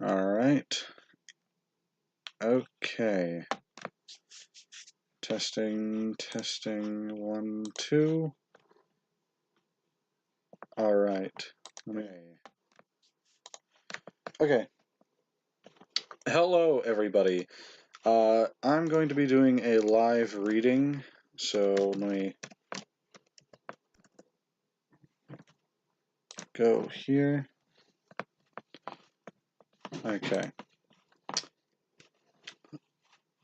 Alright. Okay. Testing, 1, 2. Alright. Okay. Hello, everybody. I'm going to be doing a live reading, so let me go here. Okay.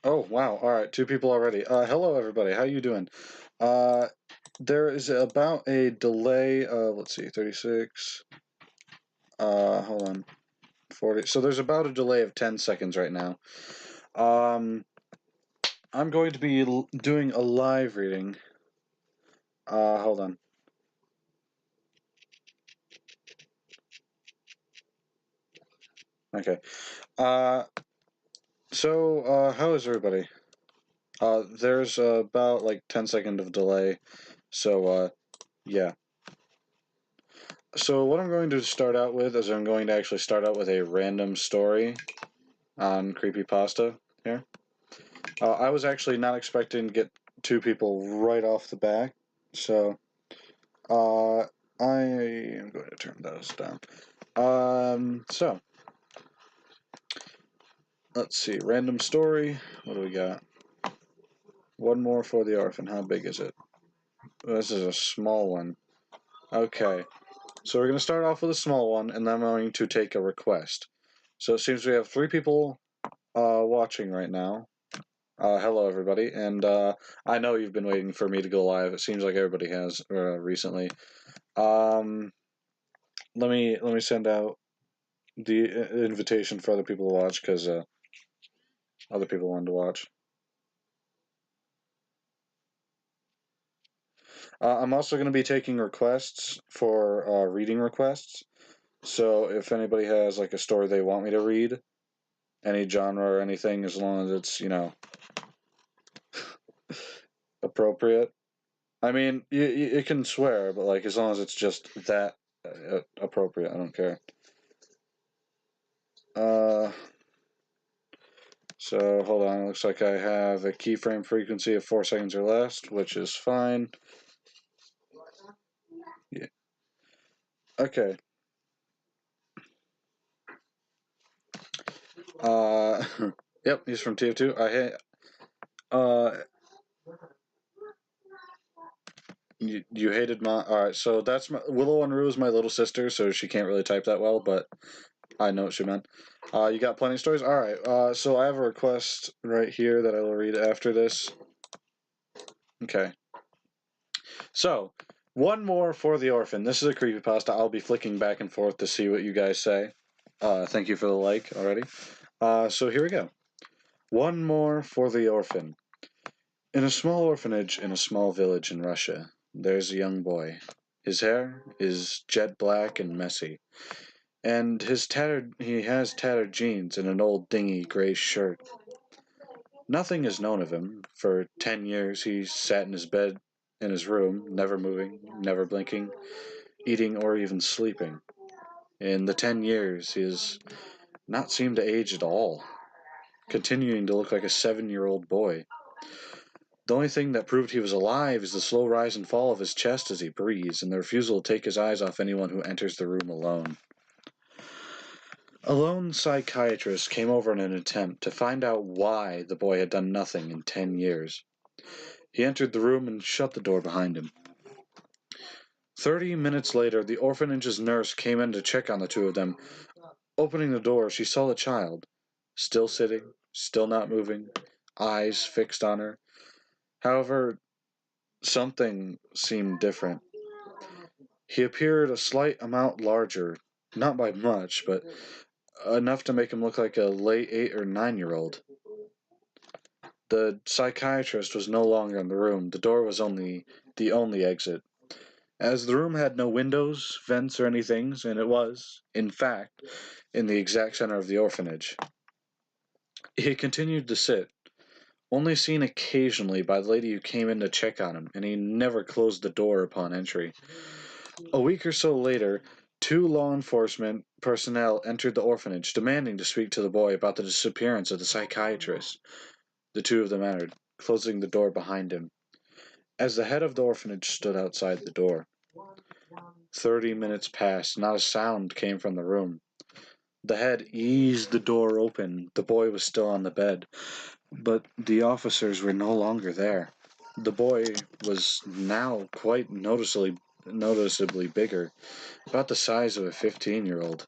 Oh, wow. Alright, 2 people already. Hello, everybody. How you doing? There is about a delay of, let's see, 36. Hold on. 40. So there's about a delay of 10 seconds right now. I'm going to be doing a live reading. Hold on. Okay. So, how is everybody? There's about like 10-second of delay. So, yeah. So what I'm going to start out with is I'm going to actually start out with a random story on Creepypasta here. I was actually not expecting to get 2 people right off the bat, so I am going to turn those down. So let's see, random story. What do we got? One more for the orphan. How big is it? This is a small one. Okay, so we're going to start off with a small one, and then I'm going to take a request. So it seems we have 3 people watching right now. Hello, everybody, and I know you've been waiting for me to go live. It seems like everybody has recently. Let me send out the invitation for other people to watch because other people wanted to watch. I'm also going to be taking requests for reading requests. So if anybody has like a story they want me to read, any genre or anything, as long as it's, you know, appropriate. I mean, you can swear, but like as long as it's just that appropriate, I don't care. So hold on, it looks like I have a keyframe frequency of 4 seconds or less, which is fine. Yeah. Okay. Yep, he's from TF2. You hated my. Alright, so that's my. Willow Unruh is my little sister, so she can't really type that well, but I know what she meant. You got plenty of stories? Alright, so I have a request right here that I will read after this. Okay. So, one more for the orphan. This is a creepypasta. I'll be flicking back and forth to see what you guys say. Thank you for the like already. So here we go. One more for the orphan. In a small orphanage in a small village in Russia, there's a young boy. His hair is jet black and messy, and he has tattered jeans and an old dingy gray shirt. Nothing is known of him. For 10 years he sat in his bed in his room, never moving, never blinking, eating or even sleeping. In the 10 years he has not seemed to age at all, continuing to look like a 7-year-old boy. The only thing that proved he was alive is the slow rise and fall of his chest as he breathes, and the refusal to take his eyes off anyone who enters the room alone. A lone psychiatrist came over in an attempt to find out why the boy had done nothing in 10 years. He entered the room and shut the door behind him. 30 minutes later, the orphanage's nurse came in to check on the 2 of them. Opening the door, she saw the child, still sitting, still not moving, eyes fixed on her. However, something seemed different. He appeared a slight amount larger, not by much, but enough to make him look like a late 8 or 9-year-old. The psychiatrist was no longer in the room. The door was the only exit. As the room had no windows, vents, or anything, and it was, in fact, in the exact center of the orphanage. He continued to sit, only seen occasionally by the lady who came in to check on him, and he never closed the door upon entry. A week or so later, 2 law enforcement personnel entered the orphanage, demanding to speak to the boy about the disappearance of the psychiatrist. The 2 of them entered, closing the door behind him. As the head of the orphanage stood outside the door, 30 minutes passed. Not a sound came from the room. The head eased the door open. The boy was still on the bed, but the officers were no longer there. The boy was now quite noticeably bigger, about the size of a 15-year-old.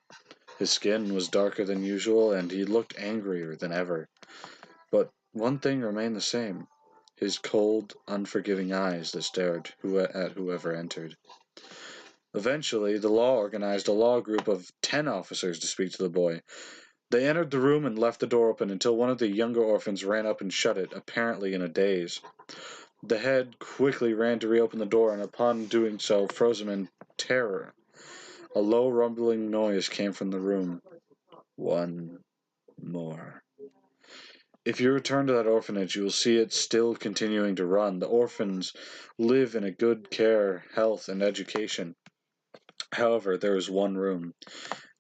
His skin was darker than usual, and he looked angrier than ever. But one thing remained the same: his cold, unforgiving eyes that stared at whoever entered. Eventually, the law organized a law group of 10 officers to speak to the boy. They entered the room and left the door open until one of the younger orphans ran up and shut it, apparently in a daze. The head quickly ran to reopen the door, and upon doing so, froze him in terror. A low rumbling noise came from the room. One more. If you return to that orphanage, you will see it still continuing to run. The orphans live in a good care, health, and education. However, there is one room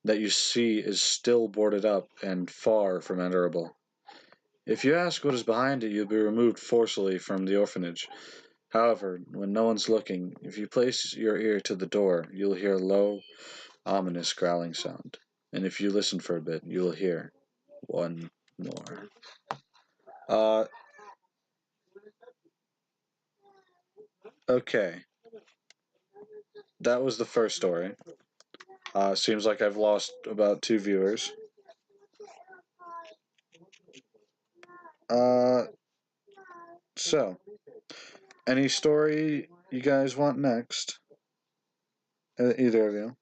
that you see is still boarded up and far from enterable. If you ask what is behind it, you'll be removed forcibly from the orphanage. However, when no one's looking, if you place your ear to the door, you'll hear a low, ominous growling sound. And if you listen for a bit, you'll hear one more. Okay. That was the first story. Seems like I've lost about 2 viewers. So, any story you guys want next? Either of you?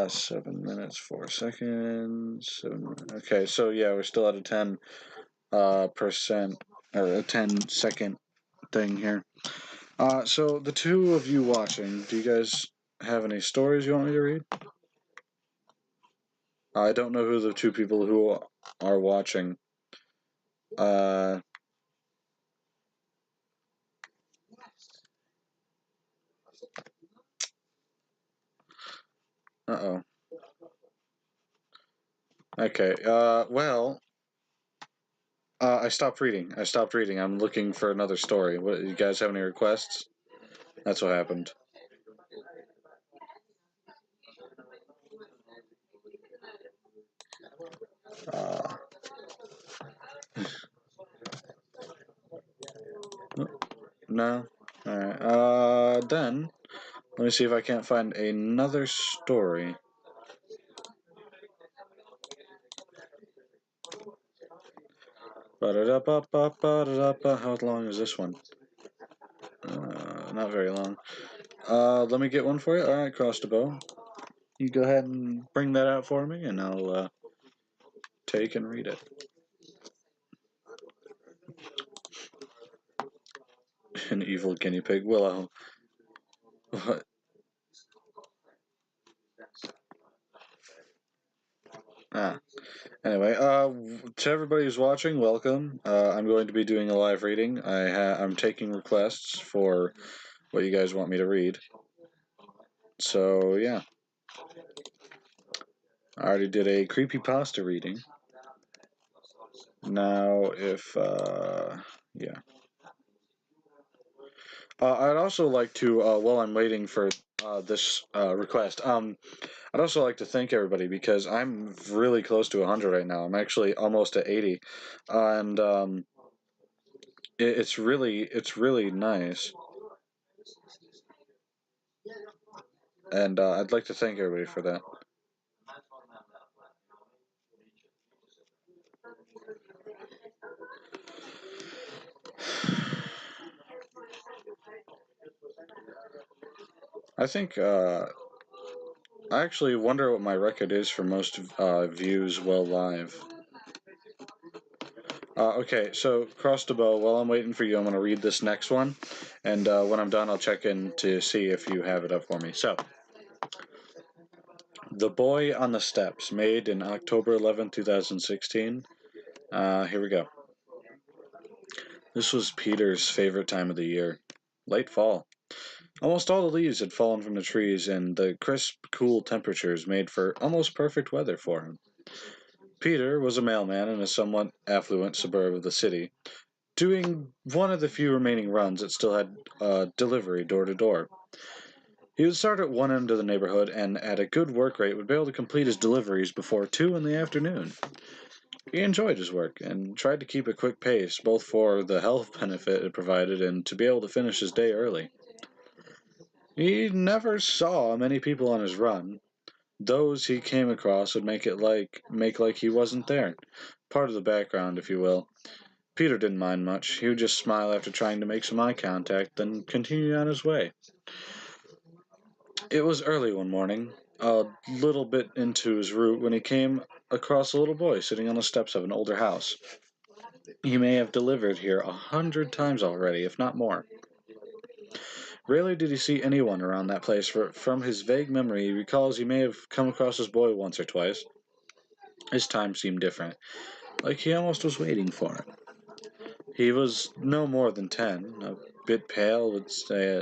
7 minutes, 4 seconds. 7 minutes. Okay, so yeah, we're still at a 10 percent or a 10-second thing here. So the 2 of you watching, do you guys have any stories you want me to read? I don't know who the 2 people who are watching. Uh oh. Okay. Well, I stopped reading. I'm looking for another story. What, you guys have any requests? That's what happened. Uh, no? Alright. Then, let me see if I can't find another story. How long is this one? Not very long. Let me get one for you. Alright, Cross the Bow. You go ahead and bring that out for me, and I'll take and read it. An evil guinea pig. Willow. What? Ah. Anyway, to everybody who's watching, welcome. I'm going to be doing a live reading. I'm taking requests for what you guys want me to read. So yeah, I already did a creepypasta reading. Now, if yeah, I'd also like to while I'm waiting for this request, I'd also like to thank everybody because I'm really close to 100 right now. I'm actually almost at 80, and it's really nice. And I'd like to thank everybody for that. I think I actually wonder what my record is for most views while live. Okay, so Cross the Bow, while I'm waiting for you, I'm going to read this next one. And when I'm done, I'll check in to see if you have it up for me. So, The Boy on the Steps, made in October 11, 2016. Here we go. This was Peter's favorite time of the year. Late fall. Almost all the leaves had fallen from the trees, and the crisp, cool temperatures made for almost perfect weather for him. Peter was a mailman in a somewhat affluent suburb of the city, doing one of the few remaining runs that still had delivery door to door. He would start at one end of the neighborhood and, at a good work rate, would be able to complete his deliveries before 2 in the afternoon. He enjoyed his work and tried to keep a quick pace, both for the health benefit it provided and to be able to finish his day early. He never saw many people on his run. Those he came across would make like he wasn't there. Part of the background, if you will. Peter didn't mind much. He would just smile after trying to make some eye contact, then continue on his way. It was early one morning, a little bit into his route, when he came across a little boy sitting on the steps of an older house. He may have delivered here 100 times already, if not more. Rarely did he see anyone around that place, for from his vague memory he recalls he may have come across his boy once or twice. His time seemed different, like he almost was waiting for it. He was no more than 10, a bit pale, with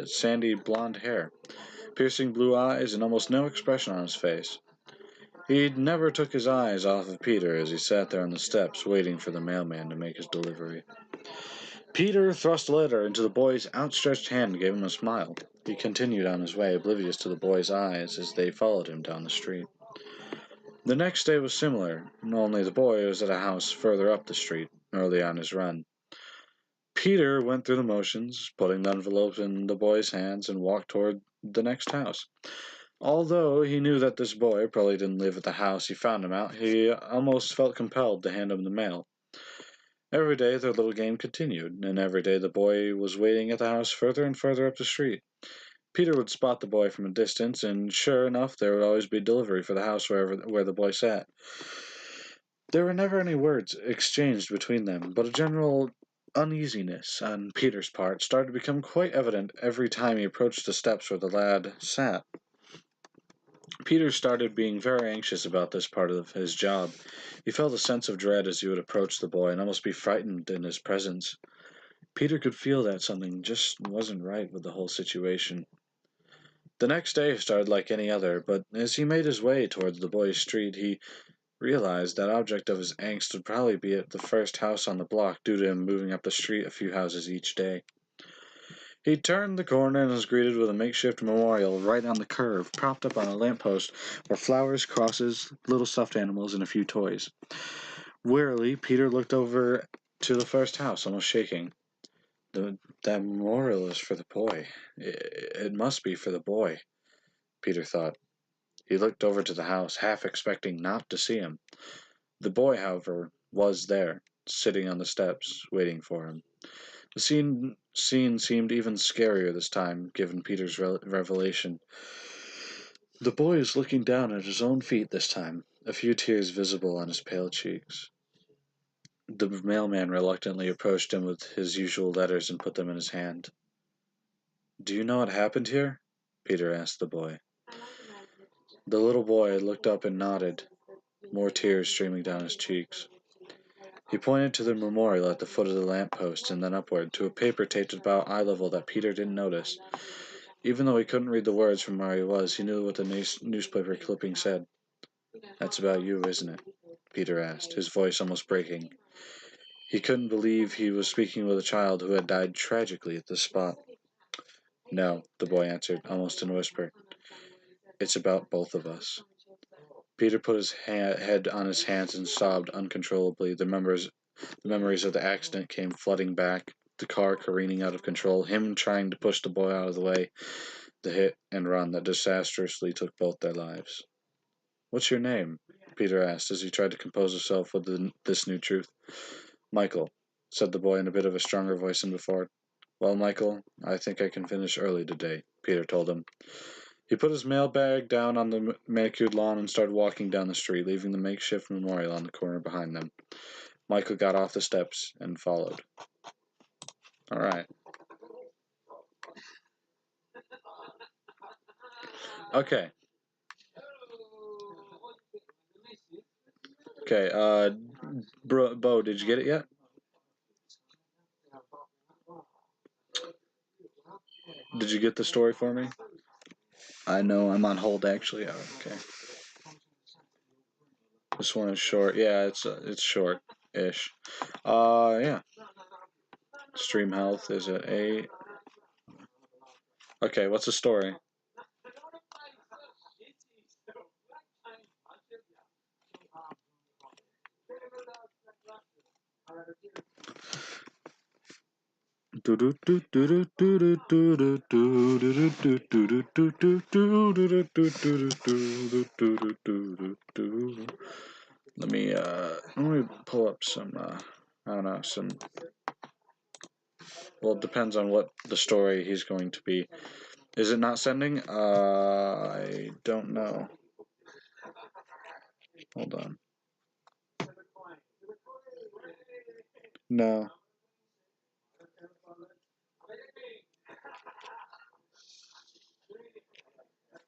sandy blonde hair, piercing blue eyes, and almost no expression on his face. He never took his eyes off of Peter as he sat there on the steps waiting for the mailman to make his delivery. Peter thrust a letter into the boy's outstretched hand and gave him a smile. He continued on his way, oblivious to the boy's eyes as they followed him down the street. The next day was similar, only the boy was at a house further up the street, early on his run. Peter went through the motions, putting the envelope in the boy's hands, and walked toward the next house. Although he knew that this boy probably didn't live at the house he found him at, he almost felt compelled to hand him the mail. Every day their little game continued, and every day the boy was waiting at the house further and further up the street. Peter would spot the boy from a distance, and sure enough, there would always be delivery for the house where the boy sat. There were never any words exchanged between them, but a general uneasiness on Peter's part started to become quite evident every time he approached the steps where the lad sat. Peter started being very anxious about this part of his job. He felt a sense of dread as he would approach the boy and almost be frightened in his presence. Peter could feel that something just wasn't right with the whole situation. The next day started like any other, but as he made his way towards the boy's street, he realized that object of his angst would probably be at the first house on the block due to him moving up the street a few houses each day. He turned the corner and was greeted with a makeshift memorial right on the curve, propped up on a lamppost, where flowers, crosses, little stuffed animals, and a few toys. Wearily, Peter looked over to the first house, almost shaking. That memorial is for the boy. It must be for the boy, Peter thought. He looked over to the house, half expecting not to see him. The boy, however, was there, sitting on the steps, waiting for him. The scene seemed even scarier this time, given Peter's revelation. The boy was looking down at his own feet this time, a few tears visible on his pale cheeks. The mailman reluctantly approached him with his usual letters and put them in his hand. "Do you know what happened here?" Peter asked the boy. The little boy looked up and nodded, more tears streaming down his cheeks. He pointed to the memorial at the foot of the lamp-post and then upward, to a paper taped about eye level that Peter didn't notice. Even though he couldn't read the words from where he was, he knew what the newspaper clipping said. "That's about you, isn't it?" Peter asked, his voice almost breaking. He couldn't believe he was speaking with a child who had died tragically at this spot. "No," the boy answered, almost in a whisper. "It's about both of us." Peter put his head on his hands and sobbed uncontrollably. The memories of the accident came flooding back, the car careening out of control, him trying to push the boy out of the way, the hit and run that disastrously took both their lives. "What's your name?" Peter asked as he tried to compose himself with this new truth. "Michael," said the boy in a bit of a stronger voice than before. "Well, Michael, I think I can finish early today," Peter told him. He put his mailbag down on the manicured lawn and started walking down the street, leaving the makeshift memorial on the corner behind them. Michael got off the steps and followed. All right. Okay. Okay, Bo, did you get it yet? Did you get the story for me? I know I'm on hold actually. Oh, okay. This one is short. Yeah, it's short-ish. Yeah. Stream health is at 8. Okay, what's the story? Let me pull up some I don't know, some, well, it depends on what the story he's going to be. Is it not sending? I don't know. Hold on. No.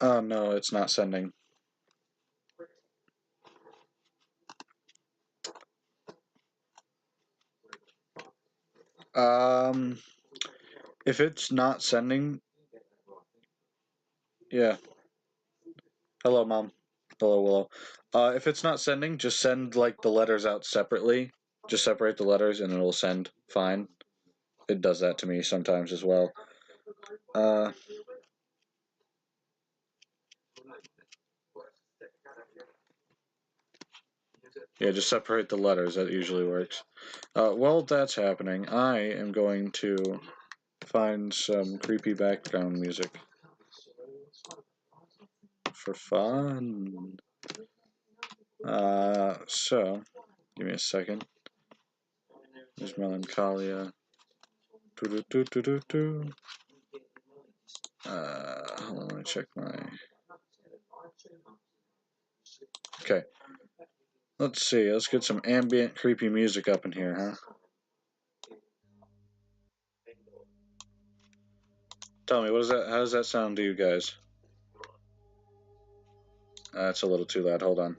Oh no, it's not sending. Um, if it's not sending, yeah. Hello, Mom. Hello, Willow. If it's not sending, just send like the letters out separately. Just separate the letters and it'll send fine. It does that to me sometimes as well. Uh, yeah, just separate the letters. That usually works. While that's happening, I am going to find some creepy background music for fun. So, give me a second. There's Melancholia. Hold on, let me check my... Okay. Let's see, let's get some ambient creepy music up in here, huh? Tell me, how does that sound to you guys? That's a little too loud, hold on.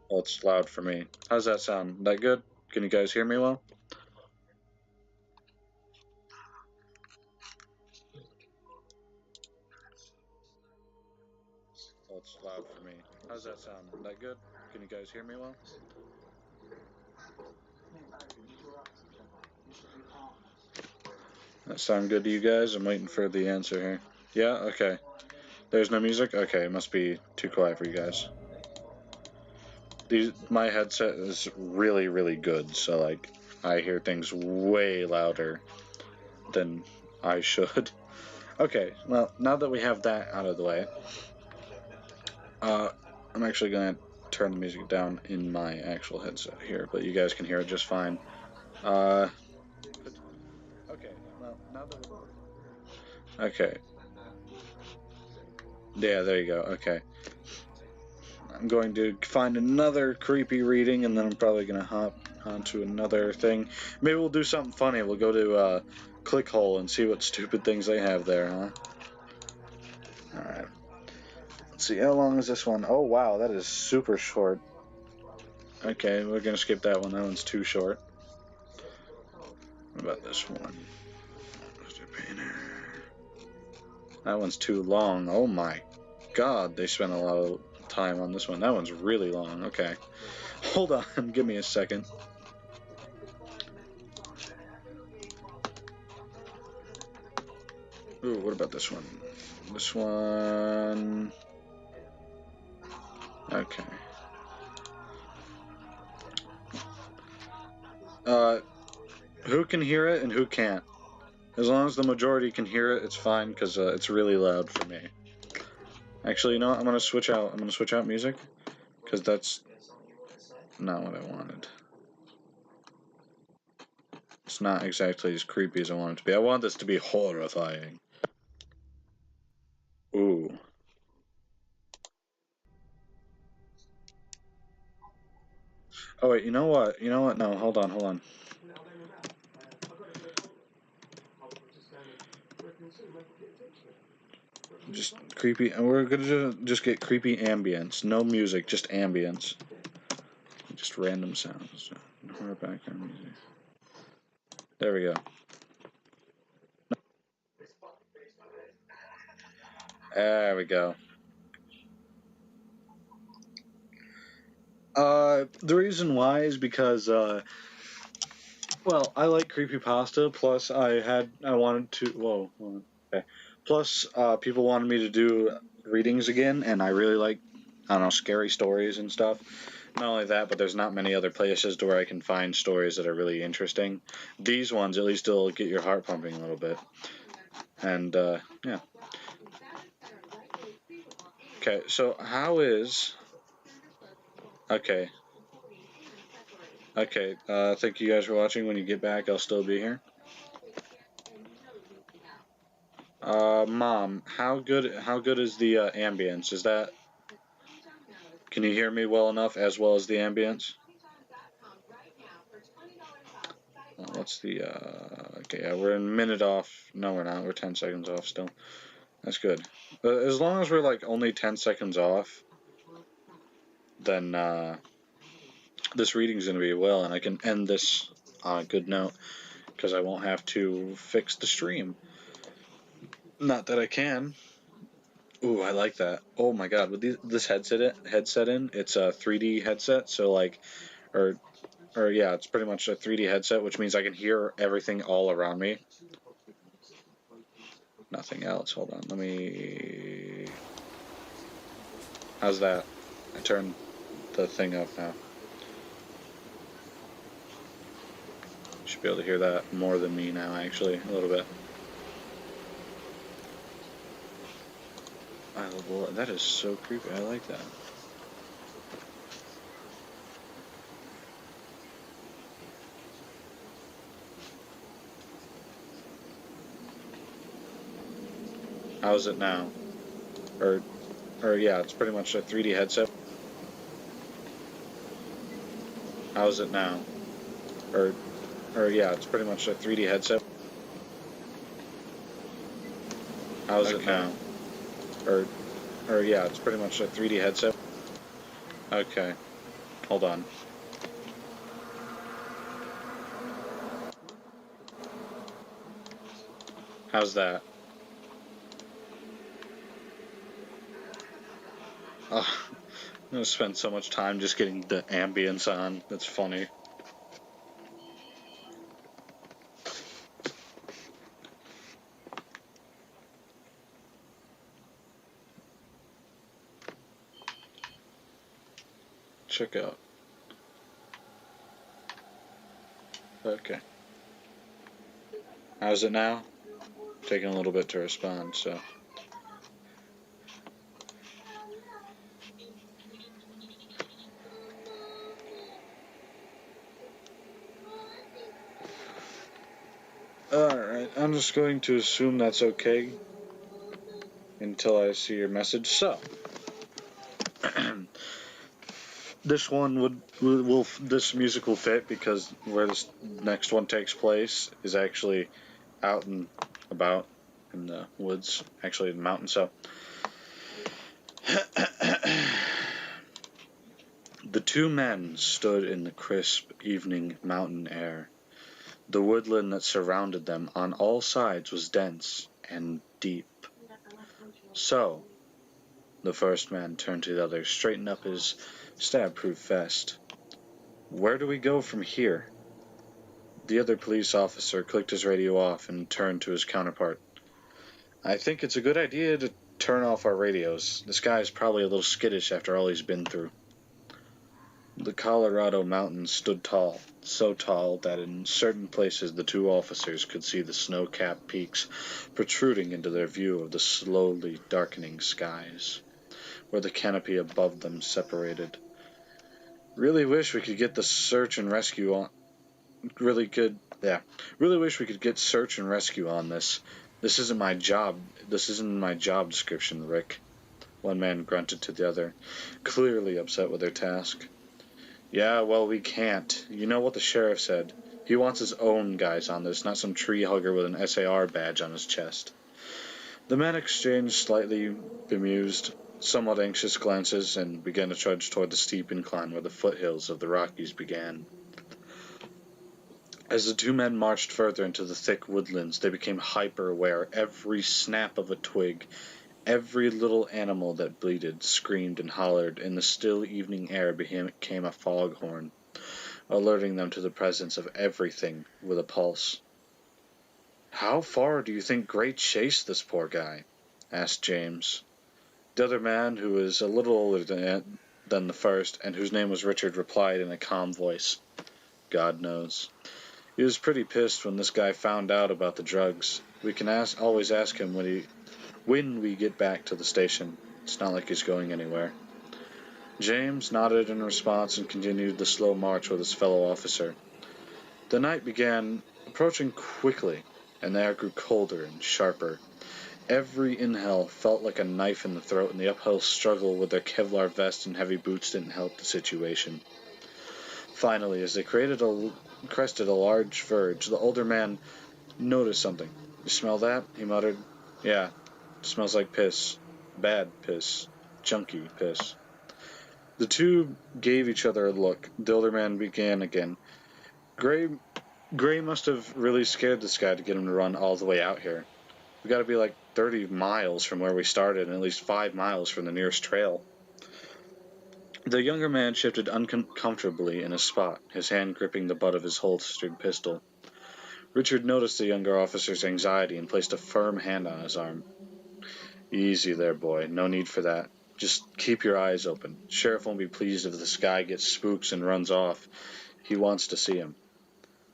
Well, it's loud for me. How's that sound? That good? Can you guys hear me well? Well, it's loud for me. How's that sound? That good? Can you guys hear me well? That sound good to you guys? I'm waiting for the answer here. Yeah? Okay. There's no music? Okay, it must be too quiet for you guys. My headset is really, really good, so like I hear things way louder than I should. Okay, well, now that we have that out of the way, I'm actually gonna turn the music down in my actual headset here, but you guys can hear it just fine. Okay, well, now that okay, yeah, there you go. Okay, I'm going to find another creepy reading, and then I'm probably gonna hop onto another thing. Maybe we'll do something funny. We'll go to Clickhole and see what stupid things they have there, huh? All right. Let's see, how long is this one? Oh wow, that is super short. Okay, we're gonna skip that one. That one's too short. What about this one? That one's too long. Oh my god, they spent a lot of time on this one. That one's really long. Okay. Hold on, give me a second. Ooh, what about this one? This one... Okay. Who can hear it and who can't? As long as the majority can hear it, it's fine, because it's really loud for me. Actually, you know what? I'm gonna switch out. I'm gonna switch out music, because that's not what I wanted. It's not exactly as creepy as I want it to be. I want this to be horrifying. Ooh. Oh wait, you know what? You know what? No, hold on, hold on. Just creepy, and we're gonna just get creepy ambience. No music, just ambience. Just random sounds. Background music. There we go. There we go. The reason why is because, well, I like creepypasta, plus I wanted to, whoa, okay. Plus, people wanted me to do readings again, and I really like, I don't know, scary stories and stuff. Not only that, but there's not many other places to where I can find stories that are really interesting. These ones, at least, will get your heart pumping a little bit. And, yeah. Okay, so how is... Okay. Okay, thank you guys for watching. When you get back, I'll still be here. Mom, how good is the ambience? Is that... Can you hear me well enough as well as the ambience? What's the, okay, yeah, we're a minute off. No, we're not. We're 10 seconds off still. That's good. As long as we're, like, only 10 seconds off, then, this reading's gonna be well, and I can end this on a good note, because I won't have to fix the stream. Not that I can. Ooh, I like that. Oh my god, with this headset in, it's a 3D headset, so, like, or yeah, it's pretty much a 3D headset, which means I can hear everything all around me. Nothing else. Hold on, let me... How's that? I turned the thing up now. Should be able to hear that more than me now, actually, a little bit. That is so creepy. I like that. How's it now? Or yeah, it's pretty much a 3D headset. How's it now? Or yeah, it's pretty much a 3D headset. How's it now? Or yeah, it's pretty much a 3D headset. Okay. Hold on. How's that? Oh, I'm gonna spend so much time just getting the ambience on. That's funny. Check out. Okay. How's it now? Taking a little bit to respond, so. Alright, I'm just going to assume that's okay until I see your message. So, this one this music will fit because where this next one takes place is actually out and about in the woods, actually in the mountains. So, the two men stood in the crisp evening mountain air. The woodland that surrounded them on all sides was dense and deep. So, the first man turned to the other, straightened up his stab-proof vest. Where do we go from here? The other police officer clicked his radio off and turned to his counterpart. I think it's a good idea to turn off our radios. This guy is probably a little skittish after all he's been through. The Colorado mountains stood tall, so tall that in certain places the two officers could see the snow-capped peaks protruding into their view of the slowly darkening skies, where the canopy above them separated. Really wish we could get the search and rescue on. Really wish we could get search and rescue on this. This isn't my job. This isn't my job description, Rick. One man grunted to the other, clearly upset with their task. Yeah, well, we can't. You know what the sheriff said. He wants his own guys on this, not some tree hugger with an SAR badge on his chest. The men exchanged slightly bemused, somewhat anxious glances and began to trudge toward the steep incline where the foothills of the Rockies began. As the two men marched further into the thick woodlands, they became hyper-aware. Every snap of a twig, every little animal that bleated, screamed, and hollered in the still evening air became a foghorn, alerting them to the presence of everything with a pulse. "How far do you think Gray chased this poor guy?" asked James. The other man, who was a little older than the first, and whose name was Richard, replied in a calm voice, "God knows. He was pretty pissed when this guy found out about the drugs. We can always ask him when we get back to the station. It's not like he's going anywhere." James nodded in response and continued the slow march with his fellow officer. The night began approaching quickly, and the air grew colder and sharper. Every inhale felt like a knife in the throat, and the uphill struggle with their Kevlar vests and heavy boots didn't help the situation. Finally, as they crested a large verge, the older man noticed something. "You smell that?" he muttered. "Yeah, it smells like piss. Bad piss. Junky piss." The two gave each other a look. The older man began again. Gray must have really scared this guy to get him to run all the way out here. We gotta be like 30 miles from where we started and at least 5 miles from the nearest trail." The younger man shifted uncomfortably in his spot, his hand gripping the butt of his holstered pistol. Richard noticed the younger officer's anxiety and placed a firm hand on his arm. "Easy there, boy. No need for that. Just keep your eyes open. Sheriff won't be pleased if this guy gets spooks and runs off. He wants to see him."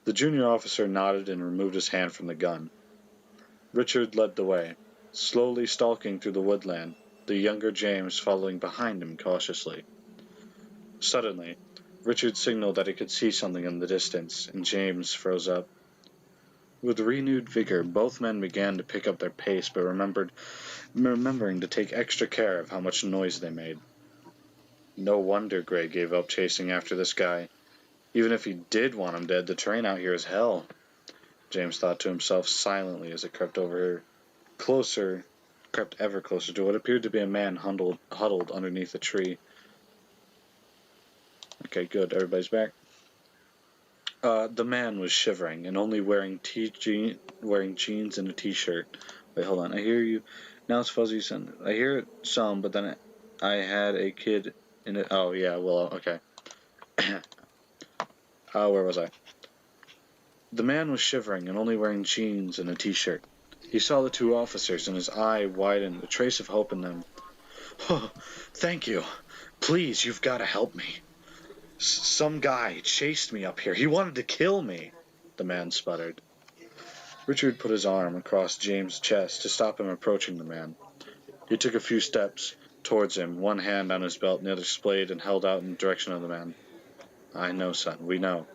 The junior officer nodded and removed his hand from the gun. Richard led the way, slowly stalking through the woodland, the younger James following behind him cautiously. Suddenly, Richard signaled that he could see something in the distance, and James froze up. With renewed vigor, both men began to pick up their pace, but remembering to take extra care of how much noise they made. No wonder Gray gave up chasing after this guy. Even if he did want him dead, the terrain out here is hell, James thought to himself silently as it crept ever closer to what appeared to be a man huddled underneath a tree. Okay, good. Everybody's back. The man was shivering and only wearing jeans and a t-shirt. Wait, hold on. I hear you. Now it's fuzzy. I hear it some, but then I had a kid in it. Oh, yeah, well, okay. Where was I? The man was shivering and only wearing jeans and a t-shirt. He saw the two officers, and his eye widened, a trace of hope in them. "Oh, thank you. Please, you've got to help me. Some guy chased me up here. He wanted to kill me," the man sputtered. Richard put his arm across James' chest to stop him approaching the man. He took a few steps towards him, one hand on his belt and the other splayed and held out in the direction of the man. "I know, son. We know.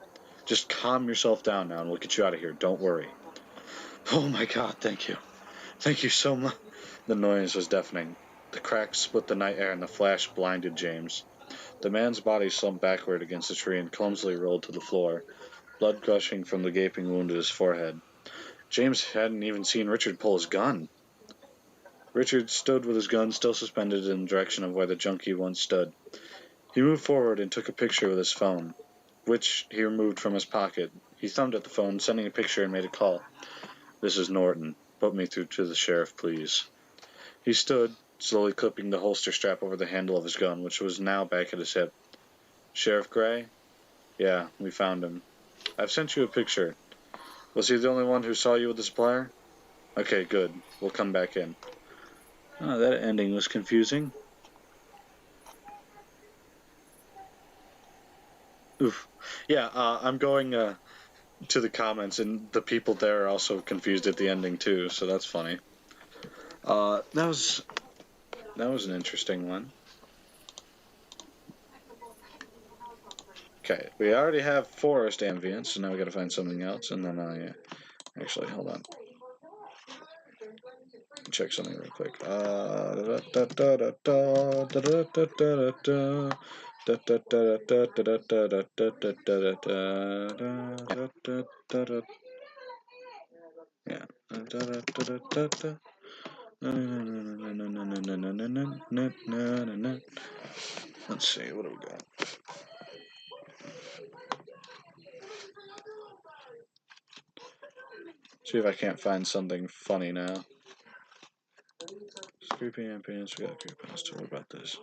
Just calm yourself down now and we'll get you out of here. Don't worry." "Oh my God, thank you. Thank you so much." The noise was deafening. The cracks split the night air and the flash blinded James. The man's body slumped backward against the tree and clumsily rolled to the floor, blood gushing from the gaping wound at his forehead. James hadn't even seen Richard pull his gun. Richard stood with his gun still suspended in the direction of where the junkie once stood. He moved forward and took a picture with his phone, which he removed from his pocket. He thumbed at the phone, sending a picture, and made a call. "This is Norton. Put me through to the sheriff, please." He stood, slowly clipping the holster strap over the handle of his gun, which was now back at his hip. "Sheriff Gray?" "Yeah, we found him. I've sent you a picture. Was he the only one who saw you with the supplier?" "Okay, good. We'll come back in." Oh, that ending was confusing. Oof. Yeah, I'm going to the comments, and the people there are also confused at the ending too, so that's funny. That was an interesting one. Okay, we already have forest ambience, so now we gotta find something else, and then actually, hold on. Check something real quick. Yeah. Let's see, what do we got? See if I can't find something funny now. Creepy ambience, we got a creepy monster. What about this?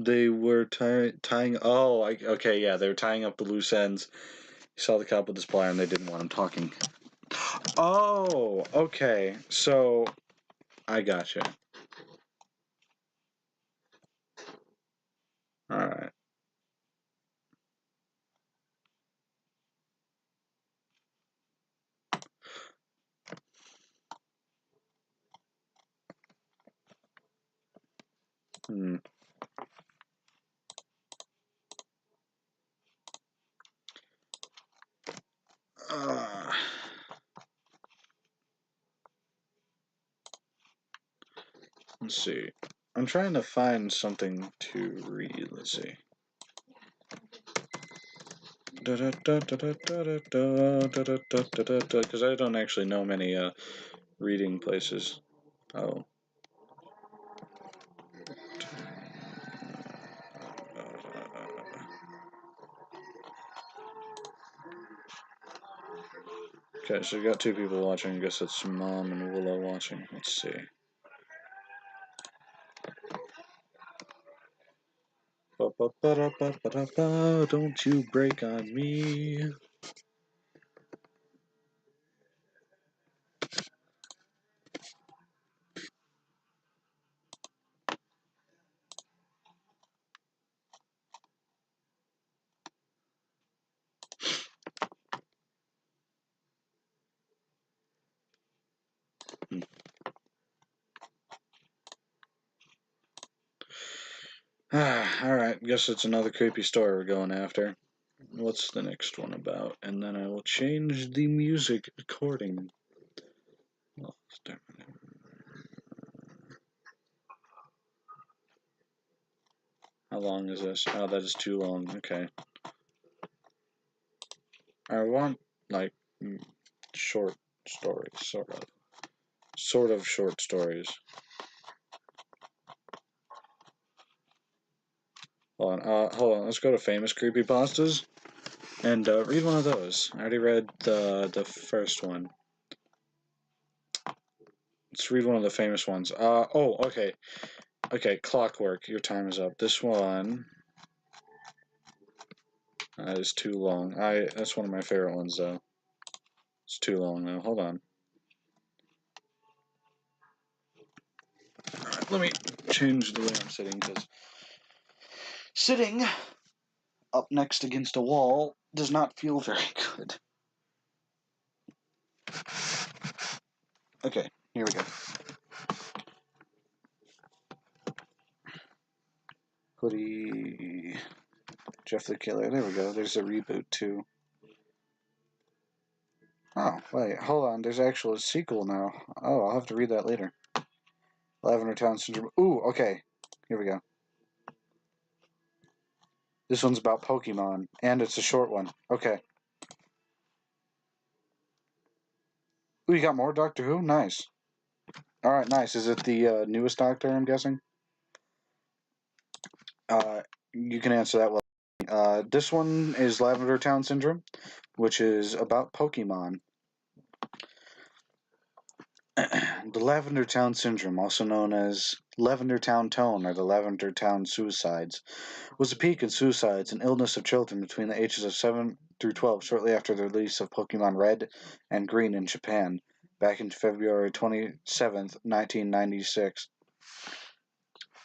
They were tying. Oh, okay, yeah, they were tying up the loose ends. You saw the cop with his plier, and they didn't want him talking. Oh, okay. So, I gotcha. All right. Hmm. Uh, let's see. I'm trying to find something to read. Let's see. Because I don't actually know many reading places. Oh. Okay, so we got two people watching. I guess it's Mom and Willow watching. Let's see. Don't you break on me. Alright, guess it's another creepy story we're going after. What's the next one about? And then I will change the music according. Oh, how long is this? Oh, that is too long. Okay. I want, like, short stories, sort of. Sort of short stories. Hold on, let's go to famous creepypastas and read one of those. I already read the first one. Let's read one of the famous ones. Oh, okay. Okay, Clockwork, your time is up. This one is too long. That's one of my favorite ones, though. It's too long, though. Hold on. Alright, let me change the way I'm sitting, because sitting up next against a wall does not feel very good. Okay, here we go. Hoodie... Jeff the Killer. There we go. There's a reboot, too. Oh, wait, hold on. There's actually a sequel now. Oh, I'll have to read that later. Lavender Town Syndrome. Ooh, okay. Here we go. This one's about Pokemon, and it's a short one. Okay. Ooh, you got more Doctor Who? Nice. Alright, nice. Is it the newest Doctor, I'm guessing? You can answer that well. This one is Lavender Town Syndrome, which is about Pokemon. The Lavender Town Syndrome, also known as Lavender Town Tone or the Lavender Town Suicides, was a peak in suicides and illness of children between the ages of 7 through 12 shortly after the release of Pokemon Red and Green in Japan, back in February 27th, 1996.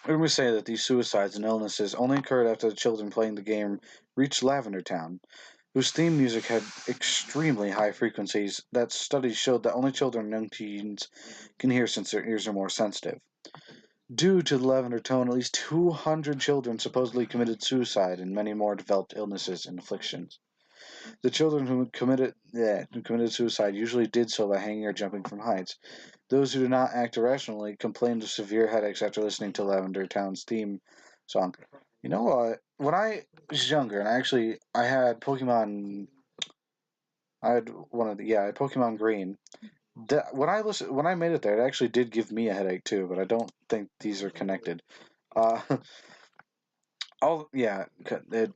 Rumors say that these suicides and illnesses only occurred after the children playing the game reached Lavender Town. whose theme music had extremely high frequencies that studies showed that only children and young teens can hear since their ears are more sensitive. Due to the lavender tone, at least 200 children supposedly committed suicide, and many more developed illnesses and afflictions. The children who committed suicide usually did so by hanging or jumping from heights. Those who did not act irrationally complained of severe headaches after listening to Lavender Town's theme song. You know what? When I was younger, and I had Pokemon. I had I had Pokemon Green. When I made it there, it actually did give me a headache too, but I don't think these are connected. Uh, it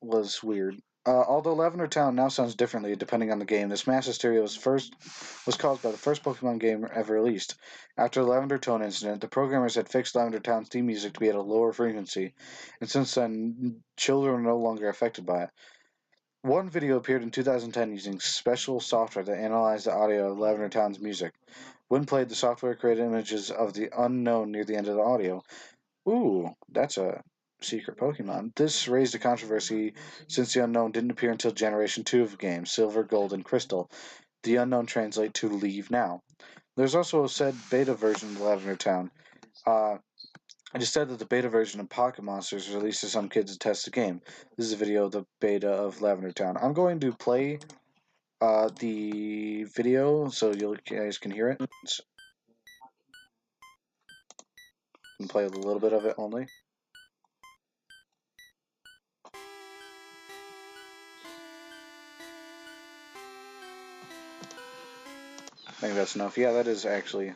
was weird. Although Lavender Town now sounds differently depending on the game, this mass hysteria was caused by the first Pokemon game ever released. After the Lavender Tone incident, the programmers had fixed Lavender Town's theme music to be at a lower frequency, and since then, children are no longer affected by it. One video appeared in 2010 using special software that analyzed the audio of Lavender Town's music. When played, the software created images of the unknown near the end of the audio. Ooh, that's a secret Pokemon. This raised a controversy since the unknown didn't appear until Generation 2 of the game, Silver, Gold, and Crystal. The unknown translate to leave now. There's also a said beta version of Lavender Town. It is said that the beta version of Pocket Monsters was released to some kids to test the game. This is a video of the beta of Lavender Town. I'm going to play the video so you guys can hear it. I'm play a little bit of it only. I think that's enough. Yeah, that is actually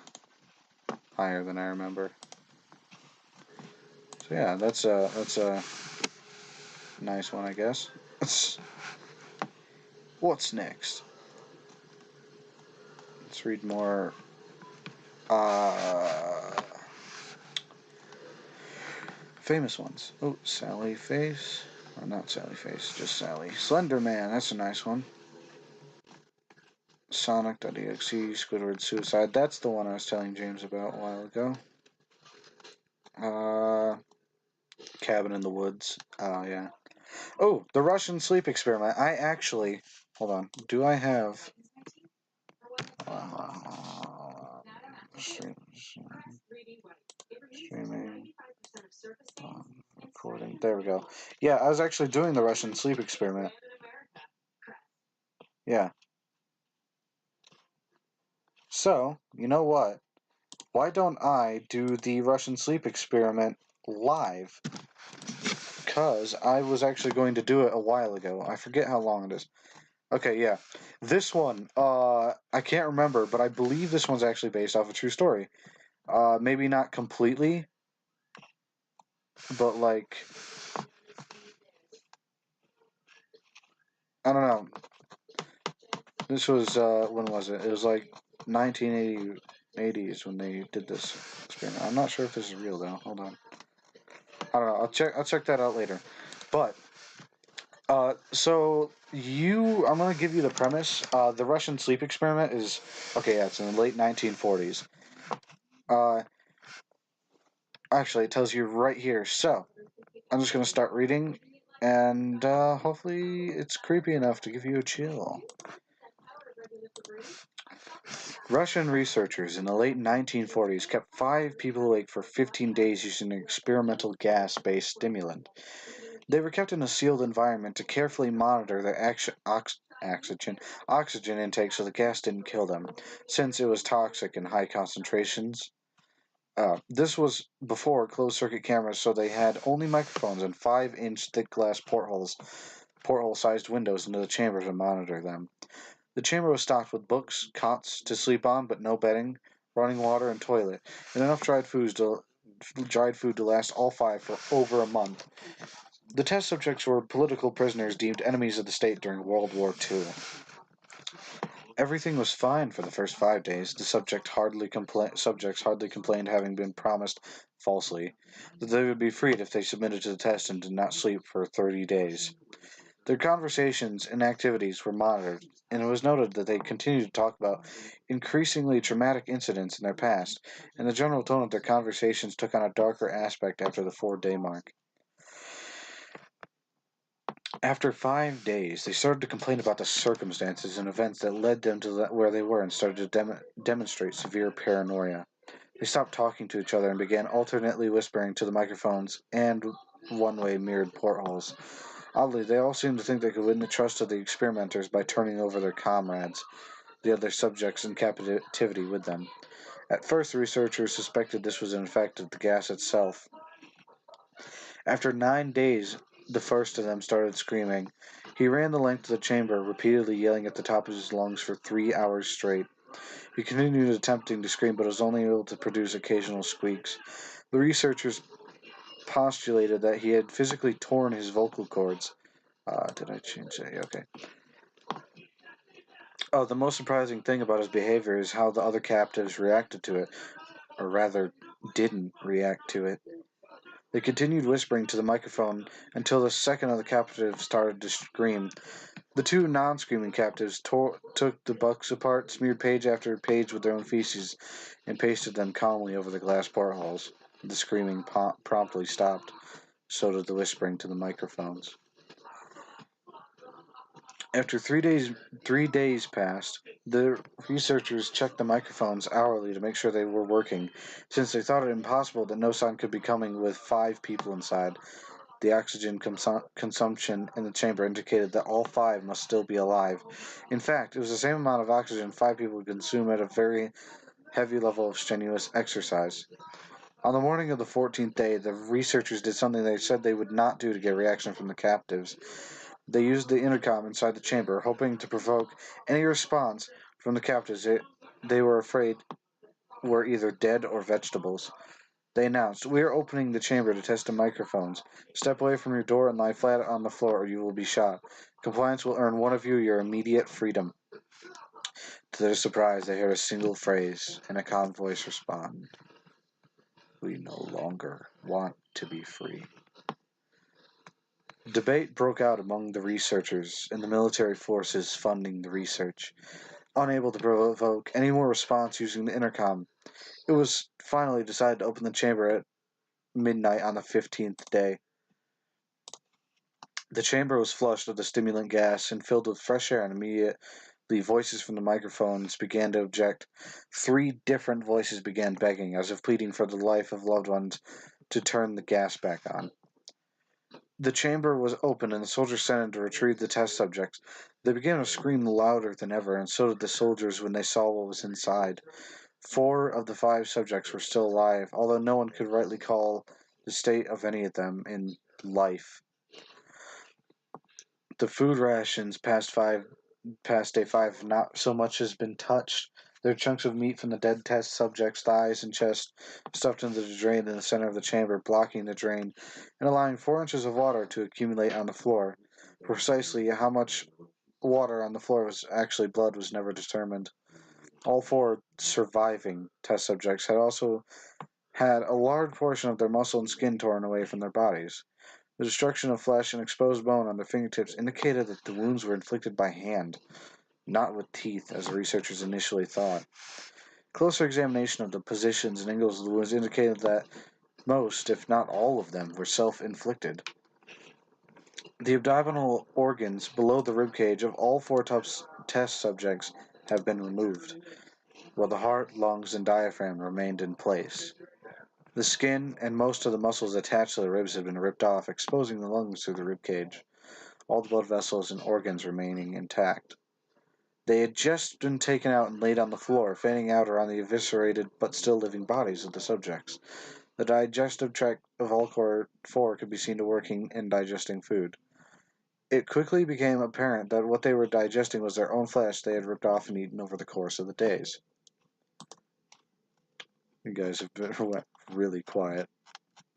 higher than I remember. So yeah, that's a nice one, I guess. What's next? Let's read more. Famous ones. Oh, Sally Face. Or not Sally Face, just Sally. Slender Man, that's a nice one. Sonic.exe, Squidward Suicide. That's the one I was telling James about a while ago. Cabin in the Woods. Oh, yeah. Oh, the Russian Sleep Experiment. I actually... Hold on. Do I have... Streaming... recording. There we go. Yeah, I was actually doing the Russian Sleep Experiment. Yeah. So, you know what? Why don't I do the Russian Sleep Experiment live? Because I was actually going to do it a while ago. I forget how long it is. Okay, yeah. This one, I can't remember, but I believe this one's actually based off a true story. Maybe not completely, but like... I don't know. This was, when was it? It was like 1980s when they did this experiment. I'm not sure if this is real though. Hold on. I don't know. I'll check that out later. But I'm gonna give you the premise. The Russian sleep experiment is okay. Yeah, it's in the late 1940s. Actually, it tells you right here. So I'm just gonna start reading, and hopefully it's creepy enough to give you a chill. Russian researchers in the late 1940s kept 5 people awake for 15 days using an experimental gas-based stimulant. They were kept in a sealed environment to carefully monitor their oxygen intake so the gas didn't kill them, since it was toxic in high concentrations. This was before closed-circuit cameras, so they had only microphones and 5-inch thick glass porthole-sized windows into the chamber to monitor them. The chamber was stocked with books, cots to sleep on, but no bedding, running water, and toilet, and enough dried food to last all 5 for over a month. The test subjects were political prisoners deemed enemies of the state during World War II. Everything was fine for the first 5 days. The subjects hardly complained, having been promised falsely that they would be freed if they submitted to the test and did not sleep for 30 days. Their conversations and activities were monitored, and it was noted that they continued to talk about increasingly traumatic incidents in their past, and the general tone of their conversations took on a darker aspect after the 4-day mark. After 5 days, they started to complain about the circumstances and events that led them to where they were and started to demonstrate severe paranoia. They stopped talking to each other and began alternately whispering to the microphones and one-way mirrored portholes. Oddly, they all seemed to think they could win the trust of the experimenters by turning over their comrades, the other subjects in captivity, with them. At first, the researchers suspected this was an effect of the gas itself. After 9 days, the first of them started screaming. He ran the length of the chamber, repeatedly yelling at the top of his lungs for 3 hours straight. He continued attempting to scream, but was only able to produce occasional squeaks. The researchers postulated that he had physically torn his vocal cords. Did I change that? Okay. Oh, the most surprising thing about his behavior is how the other captives reacted to it, or rather, didn't react to it. They continued whispering to the microphone until the second of the captives started to scream. The two non-screaming captives took the bucks apart, smeared page after page with their own feces, and pasted them calmly over the glass portholes. The screaming promptly stopped. So did the whispering to the microphones. After 3 days passed, the researchers checked the microphones hourly to make sure they were working, since they thought it impossible that no sound could be coming with 5 people inside. The oxygen consumption in the chamber indicated that all 5 must still be alive. In fact, it was the same amount of oxygen 5 people would consume at a very heavy level of strenuous exercise. On the morning of the 14th day, the researchers did something they said they would not do to get reaction from the captives. They used the intercom inside the chamber, hoping to provoke any response from the captives they were afraid were either dead or vegetables. They announced, "We are opening the chamber to test the microphones. Step away from your door and lie flat on the floor or you will be shot. Compliance will earn one of you your immediate freedom." To their surprise, they heard a single phrase and a calm voice respond, "We no longer want to be free." Debate broke out among the researchers and the military forces funding the research. Unable to provoke any more response using the intercom, it was finally decided to open the chamber at midnight on the 15th day. The chamber was flushed with the stimulant gas and filled with fresh air, and immediately voices from the microphones began to object. 3 different voices began begging, as if pleading for the life of loved ones, to turn the gas back on. The chamber was open, and the soldiers sent in to retrieve the test subjects. They began to scream louder than ever, and so did the soldiers when they saw what was inside. 4 of the 5 subjects were still alive, although no one could rightly call the state of any of them in life. The food rations past day 5 not so much as been touched. There are chunks of meat from the dead test subjects' thighs and chest stuffed into the drain in the center of the chamber, blocking the drain and allowing 4 inches of water to accumulate on the floor. Precisely how much water on the floor was actually blood was never determined. All 4 surviving test subjects had also had a large portion of their muscle and skin torn away from their bodies. The destruction of flesh and exposed bone on their fingertips indicated that the wounds were inflicted by hand, not with teeth, as the researchers initially thought. Closer examination of the positions and angles of the wounds indicated that most, if not all of them, were self-inflicted. The abdominal organs below the ribcage of all 4 test subjects have been removed, while the heart, lungs, and diaphragm remained in place. The skin and most of the muscles attached to the ribs have been ripped off, exposing the lungs through the ribcage, all the blood vessels and organs remaining intact. They had just been taken out and laid on the floor, fanning out around the eviscerated but still living bodies of the subjects. The digestive tract of all 4 could be seen to working and digesting food. It quickly became apparent that what they were digesting was their own flesh they had ripped off and eaten over the course of the days. You guys have been really quiet.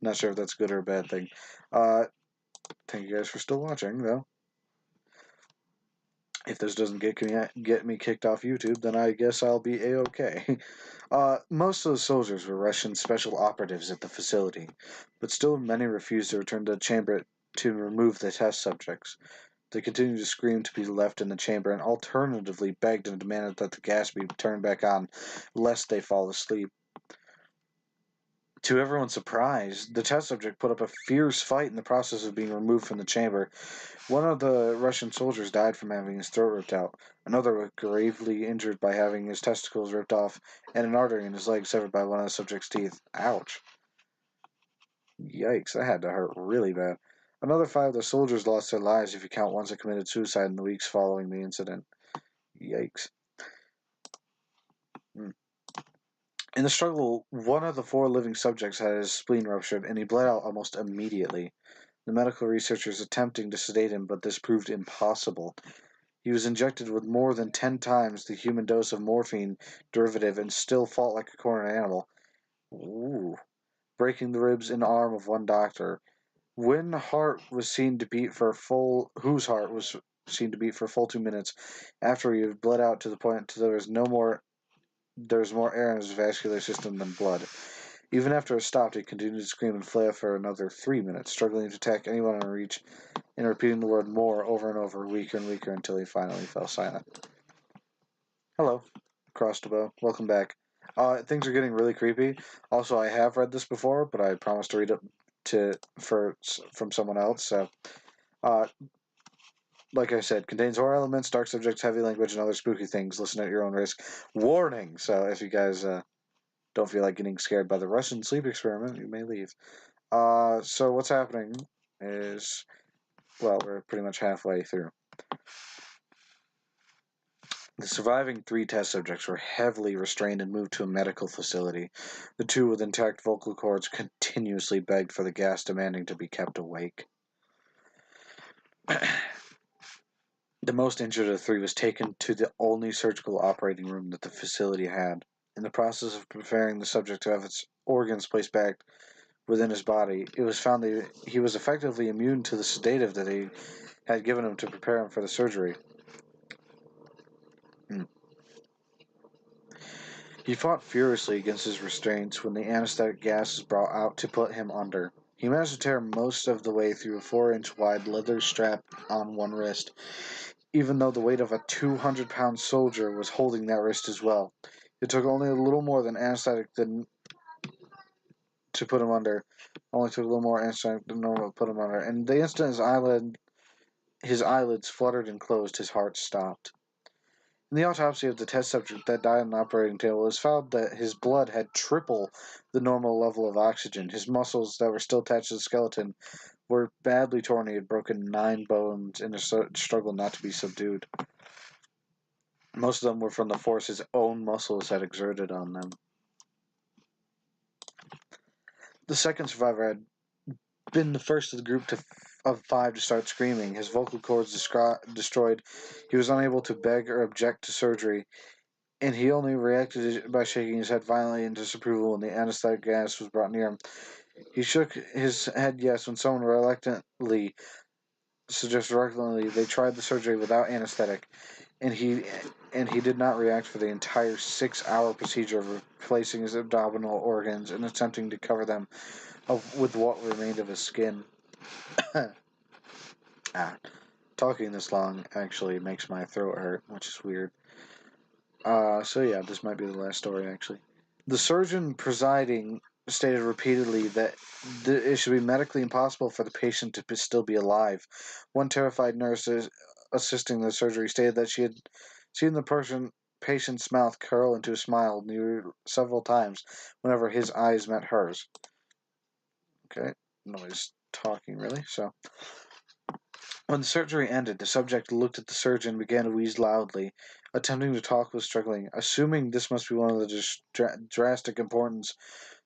Not sure if that's a good or a bad thing. Thank you guys for still watching, though. If this doesn't get me kicked off YouTube, then I guess I'll be A-okay. Most of the soldiers were Russian special operatives at the facility, but still many refused to return to the chamber to remove the test subjects. They continued to scream to be left in the chamber and alternatively begged and demanded that the gas be turned back on, lest they fall asleep. To everyone's surprise, the test subject put up a fierce fight in the process of being removed from the chamber. One of the Russian soldiers died from having his throat ripped out. Another was gravely injured by having his testicles ripped off and an artery in his leg severed by one of the subject's teeth. Ouch. Yikes, that had to hurt really bad. Another 5 of the soldiers lost their lives if you count ones that committed suicide in the weeks following the incident. Yikes. In the struggle, one of the 4 living subjects had his spleen ruptured, and he bled out almost immediately. The medical researchers attempting to sedate him, but this proved impossible. He was injected with more than 10 times the human dose of morphine derivative and still fought like a cornered animal. Ooh. Breaking the ribs and arm of one doctor. Whose heart was seen to beat for a full 2 minutes after he had bled out to the point there was more air in his vascular system than blood. Even after it stopped, he continued to scream and flail for another 3 minutes, struggling to attack anyone in reach and repeating the word more over and over, weaker and weaker, until he finally fell silent. Hello, Crostabo. Welcome back. Things are getting really creepy. Also, I have read this before, but I promised to read it from someone else. So, like I said, contains horror elements, dark subjects, heavy language, and other spooky things. Listen at your own risk. Warning! So, if you guys don't feel like getting scared by the Russian sleep experiment, you may leave. So what's happening is, well, we're pretty much halfway through. The surviving 3 test subjects were heavily restrained and moved to a medical facility. The 2 with intact vocal cords continuously begged for the gas, demanding to be kept awake. The most injured of the 3 was taken to the only surgical operating room that the facility had. In the process of preparing the subject to have its organs placed back within his body, it was found that he was effectively immune to the sedative that they had given him to prepare him for the surgery. He fought furiously against his restraints when the anesthetic gas was brought out to put him under. He managed to tear most of the way through a 4-inch wide leather strap on one wrist, even though the weight of a 200-pound soldier was holding that wrist as well. It took only a little more than anesthetic to put him under. Only took a little more anesthetic than normal to put him under. And the instant his eyelids fluttered and closed, his heart stopped. In the autopsy of the test subject that died on the operating table, it was found that his blood had triple the normal level of oxygen. His muscles that were still attached to the skeleton were badly torn. He had broken 9 bones in a struggle not to be subdued. Most of them were from the force his own muscles had exerted on them. The second survivor had been the first of the group of 5 to start screaming. His vocal cords destroyed. He was unable to beg or object to surgery, and he only reacted by shaking his head violently in disapproval when the anesthetic gas was brought near him. He shook his head yes when someone reluctantly they tried the surgery without anesthetic, and he did not react for the entire 6-hour procedure of replacing his abdominal organs and attempting to cover them with what remained of his skin. Talking this long actually makes my throat hurt, which is weird. So yeah, this might be the last story, actually. The surgeon presiding stated repeatedly that it should be medically impossible for the patient to still be alive. One terrified nurse assisting the surgery stated that she had seen the patient's mouth curl into a smile several times whenever his eyes met hers. Okay, nobody's talking really, so... When the surgery ended, the subject looked at the surgeon and began to wheeze loudly, attempting to talk with struggling. Assuming this must be one of the drastic importance,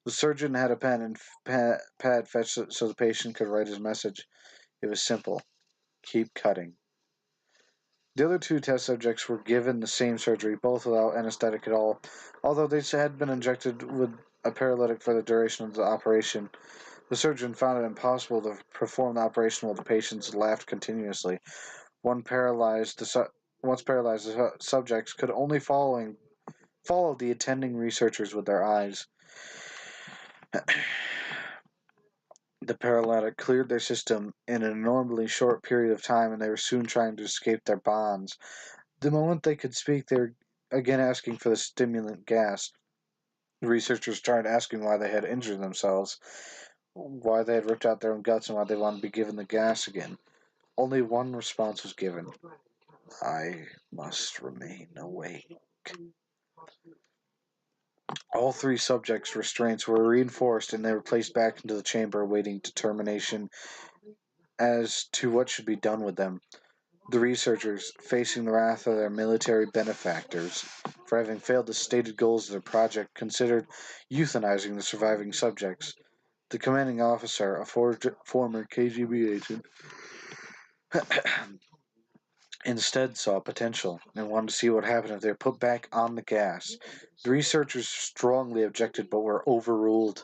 the surgeon had a pen and pad fetched so the patient could write his message. It was simple. Keep cutting. The other 2 test subjects were given the same surgery, both without anesthetic at all, although they had been injected with a paralytic for the duration of the operation. The surgeon found it impossible to perform the operation while the patients laughed continuously. Once paralyzed, the subjects could only follow the attending researchers with their eyes. The paralytic cleared their system in an enormously short period of time, and they were soon trying to escape their bonds. The moment they could speak, they were again asking for the stimulant gas. The researchers tried asking why they had injured themselves, why they had ripped out their own guts, and why they wanted to be given the gas again. Only one response was given. I must remain awake. All three subjects' restraints were reinforced and they were placed back into the chamber awaiting determination as to what should be done with them. The researchers, facing the wrath of their military benefactors for having failed the stated goals of their project, considered euthanizing the surviving subjects. The commanding officer, a former KGB agent, instead saw potential and wanted to see what happened if they were put back on the gas. The researchers strongly objected but were overruled.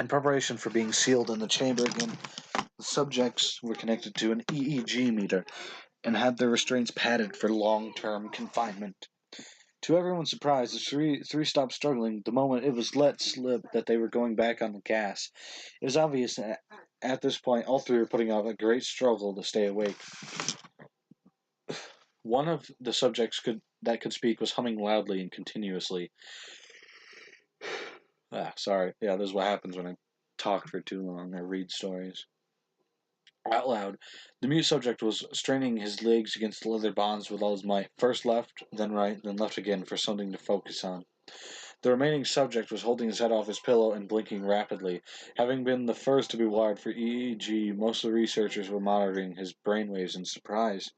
In preparation for being sealed in the chamber again, the subjects were connected to an EEG meter and had their restraints padded for long-term confinement. To everyone's surprise, the three stopped struggling the moment it was let slip that they were going back on the gas. It was obvious that at this point all three were putting up a great struggle to stay awake. One of the subjects that could speak was humming loudly and continuously. Sorry. Yeah, this is what happens when I talk for too long or read stories out loud. The mute subject was straining his legs against the leather bonds with all his might, first left, then right, then left again for something to focus on. The remaining subject was holding his head off his pillow and blinking rapidly. Having been the first to be wired for EEG, most of the researchers were monitoring his brainwaves in surprise.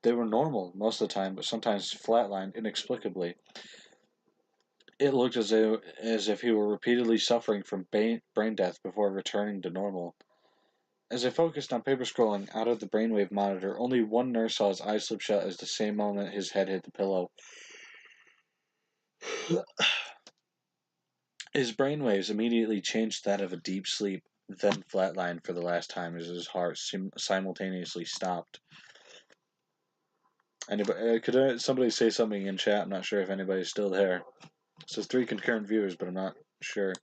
They were normal most of the time, but sometimes flatlined inexplicably. It looked as if he were repeatedly suffering from brain death before returning to normal. As I focused on paper scrolling out of the brainwave monitor, only one nurse saw his eyes slip shut as the same moment his head hit the pillow. His brainwaves immediately changed that of a deep sleep, then flatlined for the last time as his heart simultaneously stopped. Could somebody say something in chat? I'm not sure if anybody's still there. It says 3 concurrent viewers, but I'm not sure.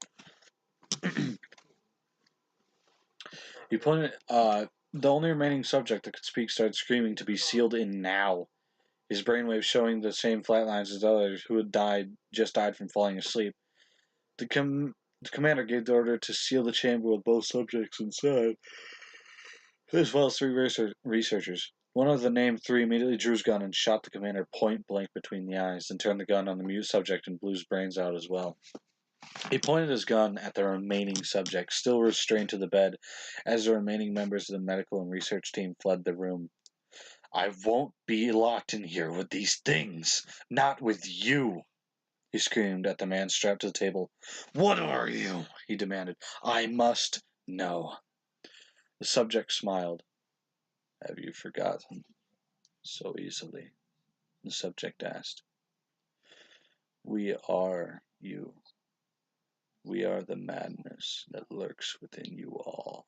He pointed. The only remaining subject that could speak started screaming to be sealed in now. His brainwaves showing the same flat lines as others who had just died from falling asleep. The commander gave the order to seal the chamber with both subjects inside, as well as 3 researchers. One of the named 3 immediately drew his gun and shot the commander point blank between the eyes, then turned the gun on the mute subject and blew his brains out as well. He pointed his gun at the remaining subject, still restrained to the bed, as the remaining members of the medical and research team fled the room. I won't be locked in here with these things. Not with you, he screamed at the man strapped to the table. What are you? He demanded. I must know. The subject smiled. Have you forgotten so easily? The subject asked. We are you. We are the madness that lurks within you all,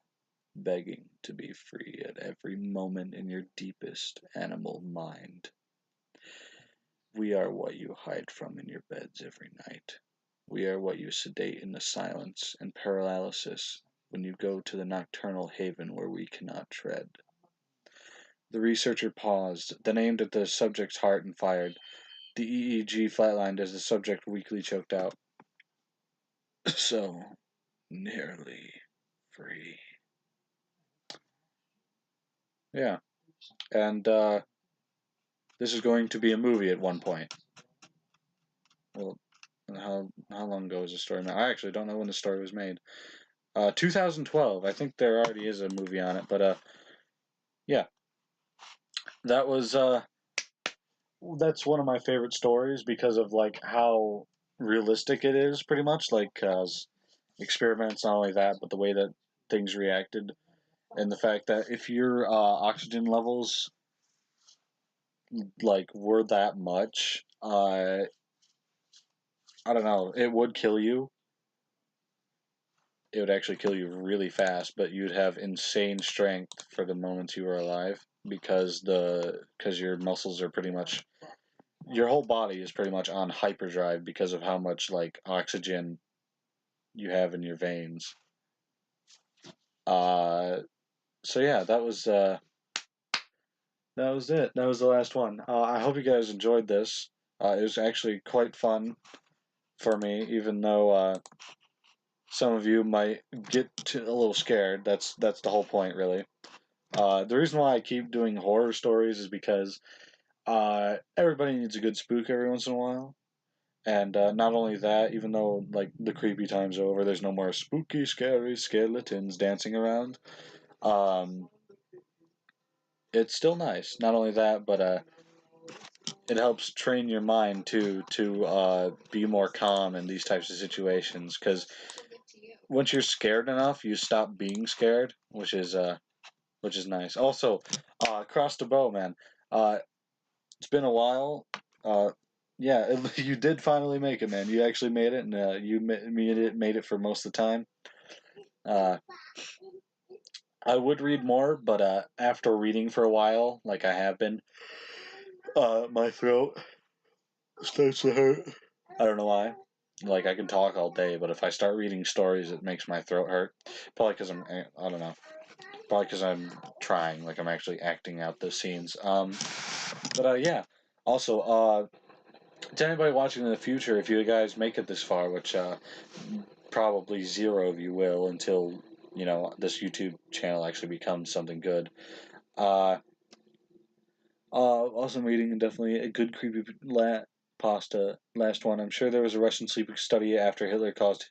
begging to be free at every moment in your deepest animal mind. We are what you hide from in your beds every night. We are what you sedate in the silence and paralysis when you go to the nocturnal haven where we cannot tread. The researcher paused, then aimed at the subject's heart and fired. The EEG flatlined as the subject weakly choked out. So nearly free. Yeah. And this is going to be a movie at one point. Well, how long ago was the story made? I actually don't know when the story was made. 2012. I think there already is a movie on it, but yeah. That was that's one of my favorite stories because of like how realistic it is, pretty much like experiments. Not only that, but the way that things reacted, and the fact that if your oxygen levels like were that much, I don't know, it would kill you. It would actually kill you really fast, but you'd have insane strength for the moments you were alive because your muscles are pretty much, your whole body is pretty much on hyperdrive because of how much like oxygen you have in your veins. So yeah, that was it. That was the last one. I hope you guys enjoyed this. It was actually quite fun for me, even though some of you might get a little scared. That's the whole point, really. The reason why I keep doing horror stories is because everybody needs a good spook every once in a while. And not only that, even though like the creepy time's over, there's no more spooky, scary skeletons dancing around. Um, it's still nice. Not only that, but it helps train your mind to be more calm in these types of situations. Because once you're scared enough, you stop being scared, which is nice. Also, Cross the Bow, man. Uh, it's been a while. Yeah, you did finally make it, man. You actually made it, and you made it for most of the time. Uh, I would read more, but after reading for a while, like I have been, my throat starts to hurt. I don't know why. Like I can talk all day, but if I start reading stories, it makes my throat hurt. Probably because I don't know. Probably because I'm trying, like I'm actually acting out the scenes. But yeah. Also, to anybody watching in the future, if you guys make it this far, which probably zero of you will until this YouTube channel actually becomes something good. Awesome reading and definitely a good creepy pasta. Last one. I'm sure there was a Russian sleep study after Hitler caused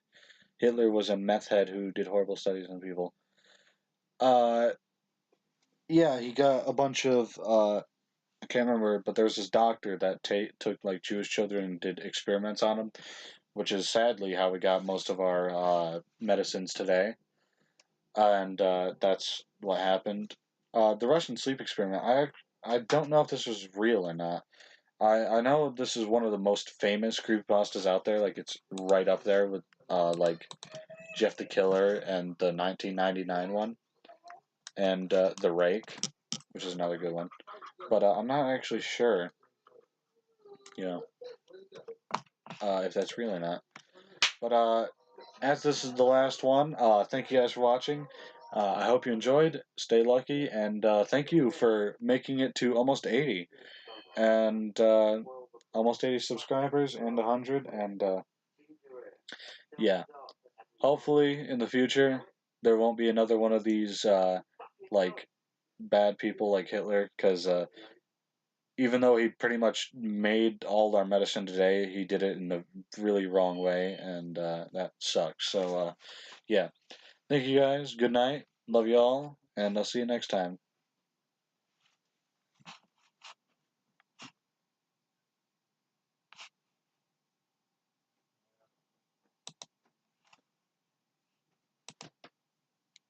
Hitler was a meth head who did horrible studies on people. Uh, yeah, he got a bunch of I can't remember, but there was this doctor that took like Jewish children and did experiments on them, which is sadly how we got most of our medicines today, and that's what happened. The Russian sleep experiment. I don't know if this was real or not. I know this is one of the most famous creepypastas out there. Like it's right up there with like Jeff the Killer and the 1999 one, and The Rake, which is another good one. But I'm not actually sure, you know, if that's real or not. But as this is the last one, thank you guys for watching. I hope you enjoyed. Stay lucky, and thank you for making it to almost 80, and almost 80 subscribers and 100, and yeah. Hopefully, in the future, there won't be another one of these like bad people like Hitler, because even though he pretty much made all our medicine today, he did it in a really wrong way, and that sucks. So, yeah. Thank you guys. Good night. Love you all, and I'll see you next time.